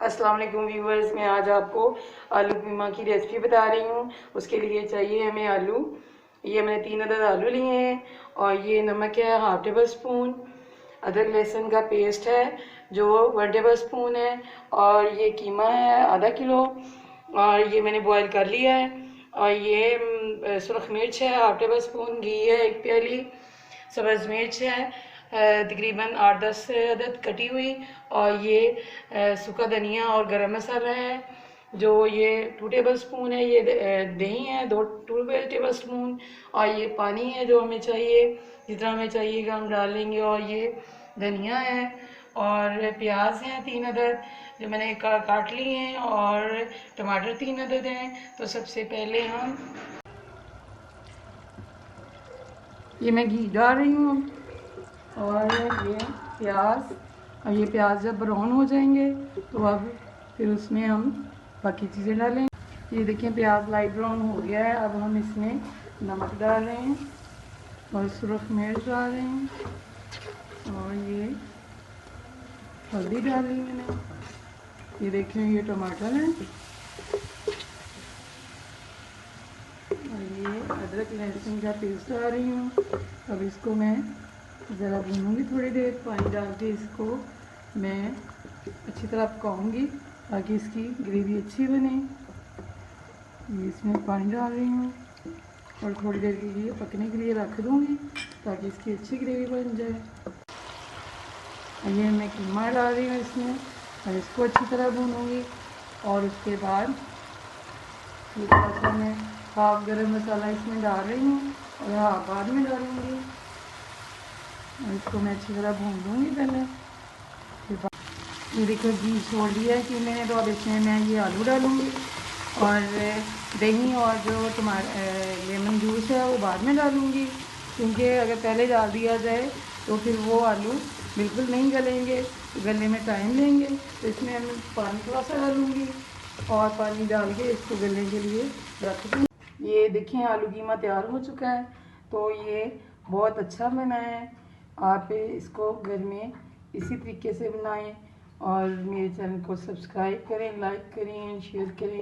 अस्सलाम वालेकुम व्यूवर्स, मैं आज आपको आलू कीमा की रेसिपी बता रही हूँ। उसके लिए चाहिए हमें आलू। ये मैंने 3 अदद आलू लिए हैं और ये नमक है हाफ टेबल स्पून, अदरक लहसुन का पेस्ट है जो 1 टेबल स्पून है, और ये कीमा है आधा किलो और ये मैंने बॉईल कर लिया है। और ये सुरख मिर्च है हाफ टेबल स्पून, घी है 1 प्याली, सब्ज़ मिर्च है तकरीबन 8-10 अदद कटी हुई, और ये सूखा धनिया और गरम मसाला है जो ये 2 टेबल स्पून है। ये दही है 2 टेबल स्पून, और ये पानी है जो हमें चाहिए, जितना हमें चाहिएगा हम डाल लेंगे। और ये धनिया है और प्याज हैं 3 अदद जो मैंने काट लिए हैं, और टमाटर 3 अदद हैं। तो सबसे पहले हम ये मैं घी डाल रही हूँ और ये प्याज, और ये प्याज जब ब्राउन हो जाएंगे तो अब फिर उसमें हम बाकी चीज़ें डालें। ये देखें प्याज लाइट ब्राउन हो गया है। अब हम इसमें नमक डाल रहे हैं और सुरख मिर्च डाल रहे हैं, और ये हल्दी डाल रही मैंने। ये देखें ये टमाटर है, और ये अदरक लहसुन का पेस्ट डाल रही हूँ। अब इसको मैं ज़रा भूनूंगी थोड़ी देर, पानी डाल के इसको मैं अच्छी तरह पकाऊंगी ताकि इसकी ग्रेवी अच्छी बने। ये इसमें पानी डाल रही हूँ और थोड़ी देर के लिए पकने के लिए रख दूँगी ताकि इसकी अच्छी ग्रेवी बन जाए। ये मैं कीमा डाल रही हूँ इसमें और इसको अच्छी तरह भूनूंगी, और उसके बाद ये थोड़ा सा मैं हाफ गरम मसाला इसमें डाल रही हूँ और हाफ बाद में डालूँगी, और इसको मैं अच्छी तरह भून दूँगी पहले। ये देखो घी छोड़ दिया है कि मैंने, तो अब इसमें मैं ये आलू डालूँगी, और दही और जो लेमन जूस है वो बाद में डालूँगी, क्योंकि अगर पहले डाल दिया जाए तो फिर वो आलू बिल्कुल नहीं गलेंगे, गलने में टाइम लेंगे। तो इसमें मैं पानी थोड़ा सा डालूँगी और पानी डाल के इसको गलने के लिए रख दूँ। ये देखिए आलू कीमा तैयार हो चुका है। तो ये बहुत अच्छा बना है। आप इसको घर में इसी तरीके से बनाएं, और मेरे चैनल को सब्सक्राइब करें, लाइक करें, शेयर करें।